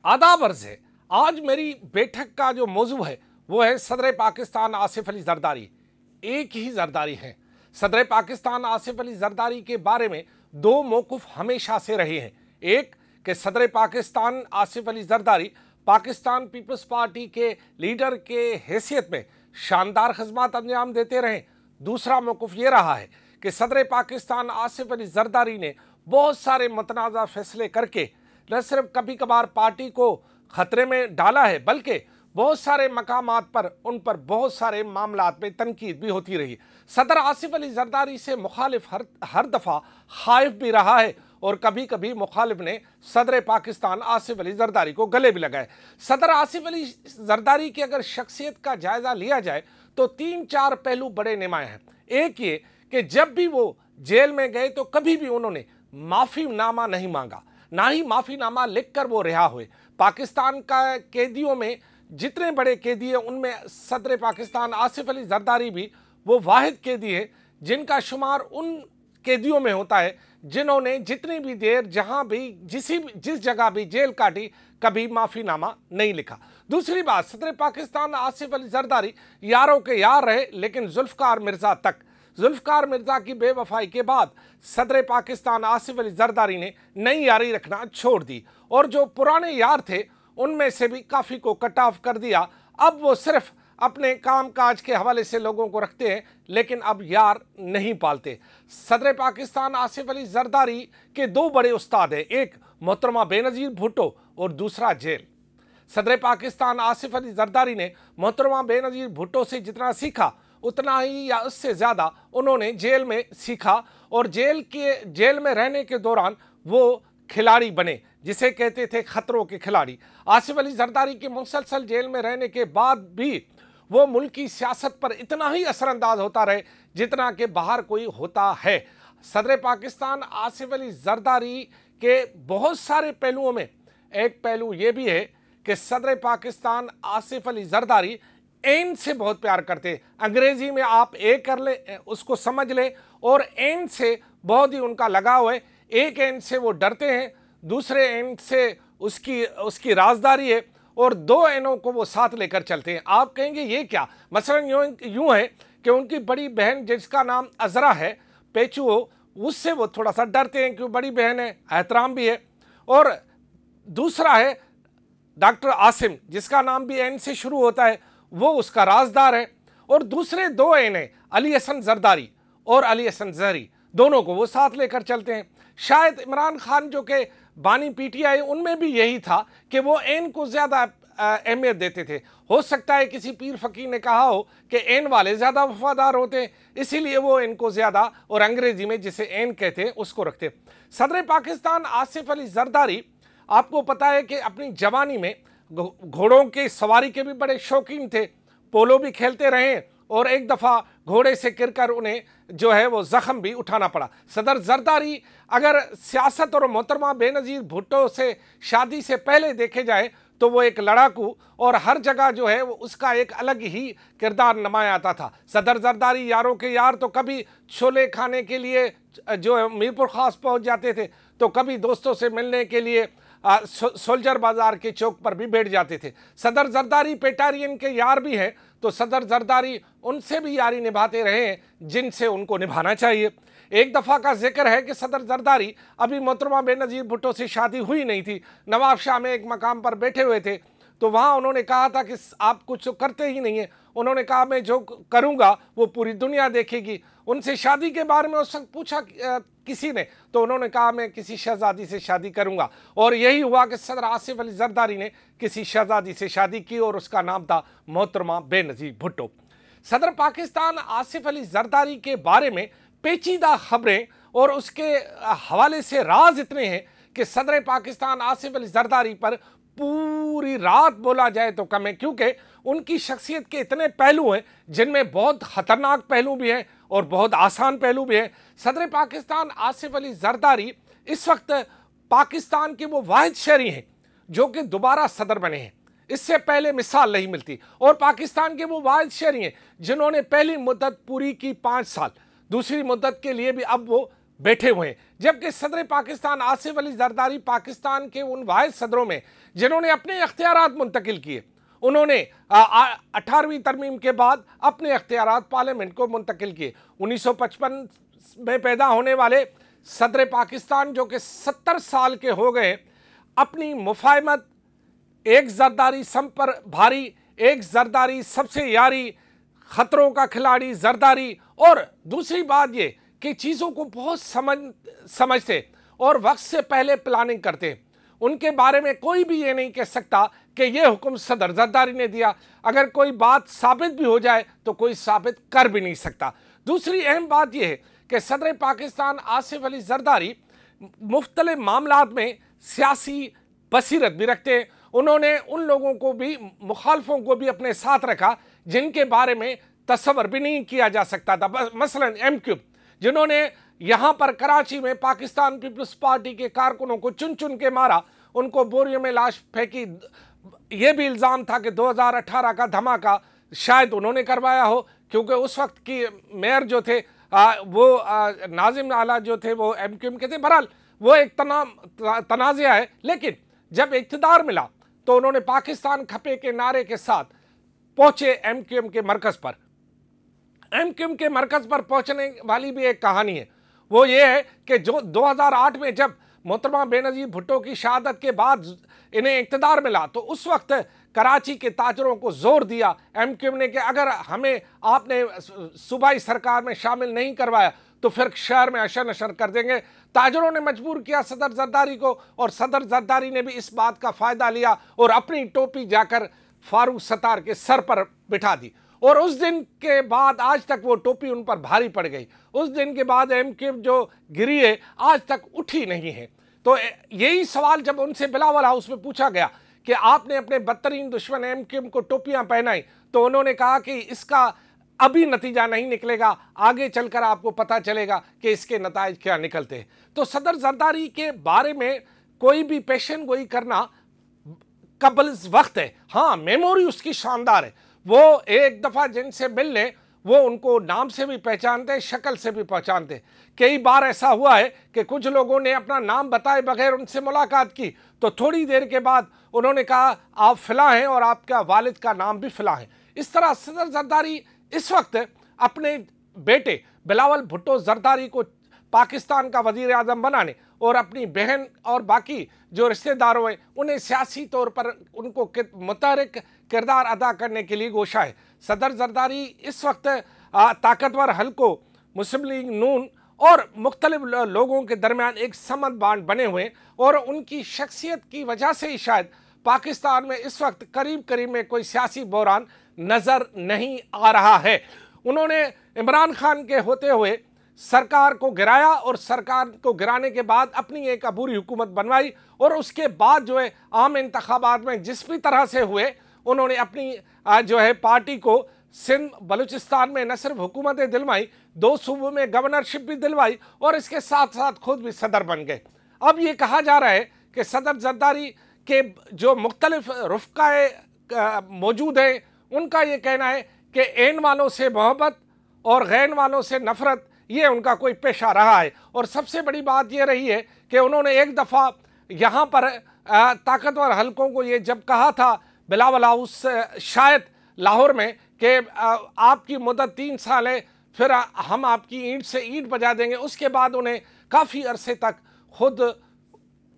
आदाब अर्ज़ है। आज मेरी बैठक का जो मौजू है वो है सदर पाकिस्तान आसिफ अली जरदारी। एक ही जरदारी है। सदर पाकिस्तान आसिफ अली जरदारी के बारे में दो मौक़िफ़ हमेशा से रहे हैं। एक कि सदर पाकिस्तान आसिफ अली जरदारी पाकिस्तान पीपल्स पार्टी के लीडर के हैसियत में शानदार खिदमत अंजाम देते रहे। दूसरा मौक़िफ़ ये रहा है कि सदर पाकिस्तान आसिफ अली जरदारी ने बहुत सारे मतनाज़ा फैसले करके न सिर्फ कभी कभार पार्टी को ख़तरे में डाला है, बल्कि बहुत सारे मकामात पर उन पर बहुत सारे मामलात में तनकीद भी होती रही। सदर आसिफ अली जरदारी से मुखालिफ हर दफ़ा खाइफ भी रहा है और कभी कभी मुखालिफ ने सदर पाकिस्तान आसिफ अली जरदारी को गले भी लगाए। सदर आसिफ अली जरदारी की अगर शख्सियत का जायज़ा लिया जाए तो 3-4 पहलू बड़े नुमायां हैं। एक ये कि जब भी वो जेल में गए तो कभी भी उन्होंने माफ़ीनामा नहीं मांगा, ना ही माफ़ीनामा लिखकर वो रिहा हुए। पाकिस्तान का कैदियों में जितने बड़े कैदी हैं उनमें सदर पाकिस्तान आसिफ अली जरदारी भी वो वाहिद कैदी है जिनका शुमार उन कैदियों में होता है जिन्होंने जितनी भी देर जहां भी जिस जगह भी जेल काटी कभी माफ़ीनामा नहीं लिखा। दूसरी बात, सदर पाकिस्तान आसिफ अली जरदारी यारों के यार रहे, लेकिन जुल्फ़कार मिर्ज़ा तक। जुल्फ़कार मिर्ज़ा की बेवफाई के बाद सदर पाकिस्तान आसिफ अली जरदारी ने नई यारी रखना छोड़ दी और जो पुराने यार थे उनमें से भी काफ़ी को कट ऑफ कर दिया। अब वो सिर्फ अपने काम काज के हवाले से लोगों को रखते हैं, लेकिन अब यार नहीं पालते। सदर पाकिस्तान आसिफ अली जरदारी के दो बड़े उस्ताद हैं, एक मोहतरमा बेनज़ीर भुट्टो और दूसरा जेल। सदर पाकिस्तान आसिफ अली जरदारी ने मोहतरमा बेनज़ीर भुट्टो से जितना सीखा उतना ही या उससे ज़्यादा उन्होंने जेल में सीखा और जेल में रहने के दौरान वो खिलाड़ी बने, जिसे कहते थे खतरों के खिलाड़ी। आसिफ अली जरदारी के मुसलसल जेल में रहने के बाद भी वो मुल्क की सियासत पर इतना ही असरअंदाज होता रहे जितना कि बाहर कोई होता है। सदर पाकिस्तान आसिफ अली जरदारी के बहुत सारे पहलुओं में एक पहलू ये भी है कि सदर पाकिस्तान आसिफ अली जरदारी एन से बहुत प्यार करते हैं। अंग्रेजी में आप ए कर ले, उसको समझ लें, और एन से बहुत ही उनका लगाव है। एक एन से वो डरते हैं, दूसरे एन से उसकी राजदारी है और दो एनों को वो साथ लेकर चलते हैं। आप कहेंगे ये क्या? मसलन यूँ है कि उनकी बड़ी बहन जिसका नाम अजरा है, पेचुओ, उससे वो थोड़ा सा डरते हैं क्यों बड़ी बहन है, एहतराम भी है। और दूसरा है डॉक्टर आसिम जिसका नाम भी एन से शुरू होता है, वो उसका राजदार है। और दूसरे दो एन है अली हसन जरदारी और अली हसन जहरी, दोनों को वो साथ लेकर चलते हैं। शायद इमरान खान जो कि बानी पीटीआई, उनमें भी यही था कि वो एन को ज़्यादा अहमियत देते थे। हो सकता है किसी पीर फकीर ने कहा हो कि एन वाले ज़्यादा वफादार होते हैं, इसीलिए वो इनको ज़्यादा, और अंग्रेज़ी में जिसे एन कहते हैं उसको रखते। सदर पाकिस्तान आसिफ अली जरदारी, आपको पता है कि अपनी जवानी में घोड़ों की सवारी के भी बड़े शौकीन थे, पोलो भी खेलते रहे और एक दफ़ा घोड़े से गिरकर उन्हें जो है वो ज़ख्म भी उठाना पड़ा। सदर जरदारी अगर सियासत और मोहतरमा बेनज़ीर भुट्टो से शादी से पहले देखे जाए तो वो एक लड़ाकू और हर जगह जो है वो उसका एक अलग ही किरदार नुमाया आता था। सदर जरदारी यारों के यार तो कभी छोले खाने के लिए जो है मीरपुर खास पहुंच जाते थे, तो कभी दोस्तों से मिलने के लिए सोल्जर बाजार के चौक पर भी बैठ जाते थे। सदर जरदारी पेटारियन के यार भी हैं, तो सदर जरदारी उनसे भी यारी निभाते रहे हैं जिनसे उनको निभाना चाहिए। एक दफ़ा का जिक्र है कि सदर जरदारी अभी मोहतरमा बेनज़ीर भुट्टो से शादी हुई नहीं थी, नवाब शाह में एक मकाम पर बैठे हुए थे, तो वहाँ उन्होंने कहा था कि आप कुछ तो करते ही नहीं हैं। उन्होंने कहा मैं जो करूँगा वो पूरी दुनिया देखेगी। उनसे शादी के बारे में उस वक्त पूछा किसी ने, तो उन्होंने कहा मैं किसी शहजादी से शादी करूँगा, और यही हुआ कि सदर आसिफ अली जरदारी ने किसी शहजादी से शादी की और उसका नाम था मोहतरमा बेनज़ीर भुट्टो। सदर पाकिस्तान आसिफ अली जरदारी के बारे में पेचीदा खबरें और उसके हवाले से राज इतने हैं कि सदर पाकिस्तान आसिफ अली जरदारी पर पूरी रात बोला जाए तो कम है, क्योंकि उनकी शख्सियत के इतने पहलू हैं जिनमें बहुत ख़तरनाक पहलू भी हैं और बहुत आसान पहलू भी हैं। सदर पाकिस्तान आसिफ अली जरदारी इस वक्त पाकिस्तान के वो वाहिद शहरी हैं जो कि दोबारा सदर बने हैं, इससे पहले मिसाल नहीं मिलती। और पाकिस्तान के वो वाहिद शहरी हैं जिन्होंने पहली मुद्दत पूरी की 5 साल, दूसरी मुद्दत के लिए भी अब वो बैठे हुए हैं, जबकि सदर पाकिस्तान आसिफ अली जरदारी पाकिस्तान के उन वाहिद सदरों में जिन्होंने अपने इख्तियारात मुंतकिल किए। उन्होंने 18वीं तरमीम के बाद अपने इख्तियारात पार्लियामेंट को मुंतकिल किए। 1955 में पैदा होने वाले सदर पाकिस्तान जो कि 70 साल के हो गए, अपनी मुफाहमत एक जरदारी सम पर भारी, एक जरदारी सबसे यारी, खतरों का खिलाड़ी जरदारी, और दूसरी बात ये कि चीज़ों को बहुत समझते और वक्त से पहले प्लानिंग करते। उनके बारे में कोई भी ये नहीं कह सकता कि ये हुक्म सदर जरदारी ने दिया। अगर कोई बात साबित भी हो जाए तो कोई साबित कर भी नहीं सकता। दूसरी अहम बात यह है कि सदर पाकिस्तान आसिफ अली जरदारी मुख्तलिफ मामलात में सियासी बसीरत भी रखते हैं। उन्होंने उन लोगों को भी, मुखालफों को भी अपने साथ रखा जिनके बारे में तस्वर भी नहीं किया जा सकता था। मसलन MQ, जिन्होंने यहाँ पर कराची में पाकिस्तान पीपल्स पार्टी के कारकुनों को चुन चुन के मारा, उनको बोरियों में लाश फेंकी। ये भी इल्ज़ाम था कि 2018 का धमाका शायद उन्होंने करवाया हो, क्योंकि उस वक्त की मेयर जो थे वो नाजिम आला जो थे वो MQM के थे। बहरहाल वो एक तनाज़ा है, लेकिन जब इक़्तिदार मिला तो उन्होंने पाकिस्तान खपे के नारे के साथ पहुंचे MQM के मरकज़ पर। MQM के मरकज़ पर पहुंचने वाली भी एक कहानी है। वो ये है कि जो 2008 में जब मोहतरमा बेनज़ीर भुट्टो की शहादत के बाद इन्हें इक़्तिदार मिला, तो उस वक्त कराची के ताजरों को जोर दिया MQM ने कि अगर हमें आपने सूबाई सरकार में शामिल नहीं करवाया तो फिर शहर में अशर नशर कर देंगे। ताजरों ने मजबूर किया सदर जरदारी को, और सदर जरदारी ने भी इस बात का फ़ायदा लिया और अपनी टोपी जाकर फारूक सत्तार के सर पर बिठा दी। और उस दिन के बाद आज तक वो टोपी उन पर भारी पड़ गई। उस दिन के बाद MQM जो गिरी है आज तक उठी नहीं है। तो यही सवाल जब उनसे बिलावल हाउस में पूछा गया कि आपने अपने बदतरीन दुश्मन MQM को टोपियां पहनाई, तो उन्होंने कहा कि इसका अभी नतीजा नहीं निकलेगा, आगे चलकर आपको पता चलेगा कि इसके नताइज क्या निकलते हैं। तो सदर जरदारी के बारे में कोई भी पेशन गोई करना कबल वक्त है। हाँ, मेमोरी उसकी शानदार है। वो एक दफ़ा जिनसे मिल लें वो उनको नाम से भी पहचानते, शक्ल से भी पहचानते। कई बार ऐसा हुआ है कि कुछ लोगों ने अपना नाम बताए बगैर उनसे मुलाकात की, तो थोड़ी देर के बाद उन्होंने कहा आप फ़िला हैं और आपका वालिद का नाम भी फ़िला है। इस तरह सदर जरदारी इस वक्त अपने बेटे बिलावल भुट्टो जरदारी को पाकिस्तान का वज़ीर आज़म बनाने और अपनी बहन और बाकी जो रिश्तेदारों हैं उन्हें सियासी तौर पर उनको मुतहरिक किरदार अदा करने के लिए गोशा है। सदर जरदारी इस वक्त ताकतवर हलकों मुस्लिम लीग नून और मुख्तलिफ लोगों के दरमियान एक समझ बांध बने हुए, और उनकी शख्सियत की वजह से ही शायद पाकिस्तान में इस वक्त करीब करीब में कोई सियासी बहरान नज़र नहीं आ रहा है। उन्होंने इमरान खान के होते हुए सरकार को गिराया, और सरकार को गिराने के बाद अपनी एक अबूरी हुकूमत बनवाई, और उसके बाद जो है आम इंतखाबात में जिस भी तरह से हुए उन्होंने अपनी जो है पार्टी को सिंध बलूचिस्तान में न सिर्फ हुकूमतें दिलवाई, 2 सूबों में गवर्नरशिप भी दिलवाई, और इसके साथ साथ खुद भी सदर बन गए। अब ये कहा जा रहा है कि सदर जरदारी के जो मुख्तलिफ रुफ़क़ाए मौजूद हैं उनका ये कहना है कि ऐन वालों से मोहब्बत और गैन वालों से नफ़रत ये उनका कोई पेशा रहा है। और सबसे बड़ी बात ये रही है कि उन्होंने एक दफ़ा यहाँ पर ताकतवर हलकों को ये जब कहा था बिलावल हाउस शायद लाहौर में कि आपकी मुद्दत 3 साल है, फिर हम आपकी ईंट से ईंट बजा देंगे, उसके बाद उन्हें काफ़ी अरसे तक खुद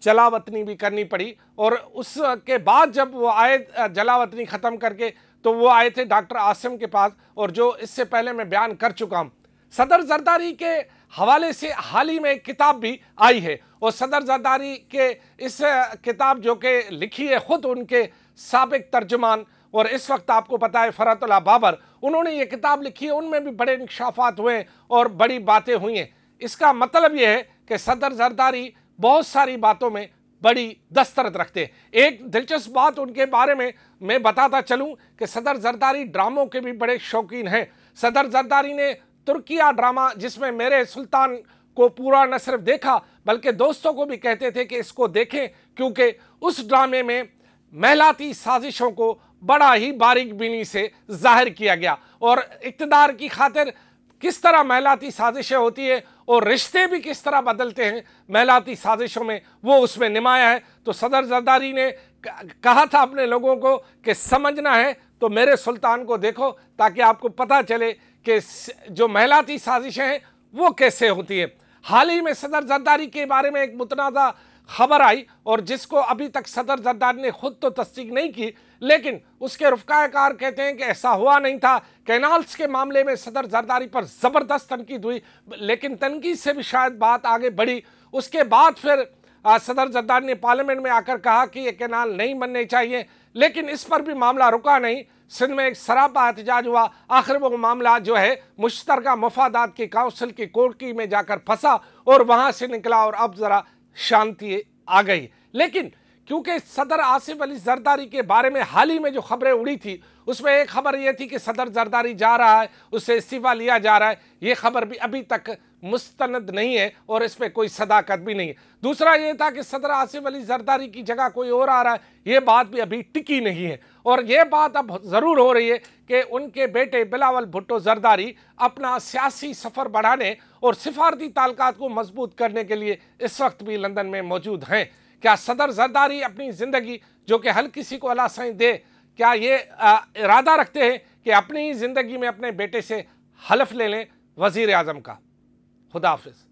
जलावतनी भी करनी पड़ी। और उसके बाद जब वो आए जलावतनी ख़त्म करके, तो वो आए थे डॉक्टर आसिम के पास, और जो इससे पहले मैं बयान कर चुका हूँ। सदर जरदारी के हवाले से हाल ही में एक किताब भी आई है, और सदर जरदारी के इस किताब जो कि लिखी है ख़ुद उनके साबिक तर्जुमान, और इस वक्त आपको पता है फरहतुल्लाह बाबर, उन्होंने ये किताब लिखी है, उनमें भी बड़े इंकशाफात हुए और बड़ी बातें हुई हैं। इसका मतलब ये है कि सदर जरदारी बहुत सारी बातों में बड़ी दस्तरत रखते हैं। एक दिलचस्प बात उनके बारे में मैं बताता चलूँ कि सदर जरदारी ड्रामों के भी बड़े शौकीन हैं। सदर जरदारी ने तुर्किया ड्रामा, जिसमें मेरे सुल्तान को पूरा न सिर्फ देखा बल्कि दोस्तों को भी कहते थे कि इसको देखें, क्योंकि उस ड्रामे में महलाती साजिशों को बड़ा ही बारीक बीनी से जाहिर किया गया, और इक़्तिदार की खातिर किस तरह महलाती साजिशें होती है और रिश्ते भी किस तरह बदलते हैं महलाती साजिशों में, वो उसमें नुमाया है। तो सदर जरदारी ने कहा था अपने लोगों को कि समझना है तो मेरे सुल्तान को देखो, ताकि आपको पता चले कि जो महलाती साजिशें हैं वो कैसे होती हैं। हाल ही में सदर जरदारी के बारे में एक मुतनाज़ा खबर आई, और जिसको अभी तक सदर जरदारी ने खुद तो तस्दीक नहीं की, लेकिन उसके रफ़काकार कहते हैं कि ऐसा हुआ नहीं था। कैनाल्स के मामले में सदर जरदारी पर ज़बरदस्त तनकीद हुई, लेकिन तनकीद से भी शायद बात आगे बढ़ी। उसके बाद फिर सदर जरदारी ने पार्लियामेंट में आकर कहा कि ये कैनाल नहीं बनने चाहिए, लेकिन इस पर भी मामला रुका नहीं। सिंध में एक सरापा एहतजाज हुआ। आखिर वो मामला जो है मुश्तरका मफादात की काउंसिल की कोर्ट में जाकर फंसा और वहाँ से निकला, और अब ज़रा शांति आ गई। लेकिन क्योंकि सदर आसिफ अली जरदारी के बारे में हाल ही में जो खबरें उड़ी थी, उसमें एक खबर यह थी कि सदर जरदारी जा रहा है, उससे इस्तीफा लिया जा रहा है। ये खबर भी अभी तक मुस्तनद नहीं है और इस पर कोई सदाकत भी नहीं है। दूसरा ये था कि सदर आसिफ अली जरदारी की जगह कोई और आ रहा है, ये बात भी अभी टिकी नहीं है। और ये बात अब ज़रूर हो रही है कि उनके बेटे बिलावल भुट्टो जरदारी अपना सियासी सफ़र बढ़ाने और सिफारती ताल्लुकात को मजबूत करने के लिए इस वक्त भी लंदन में मौजूद हैं। क्या सदर जरदारी अपनी ज़िंदगी, जो कि हर किसी को अल्लाह सही दे, क्या ये इरादा रखते हैं कि अपनी ज़िंदगी में अपने बेटे से हलफ ले लें वज़ीर आज़म का? खुदा हाफिज़।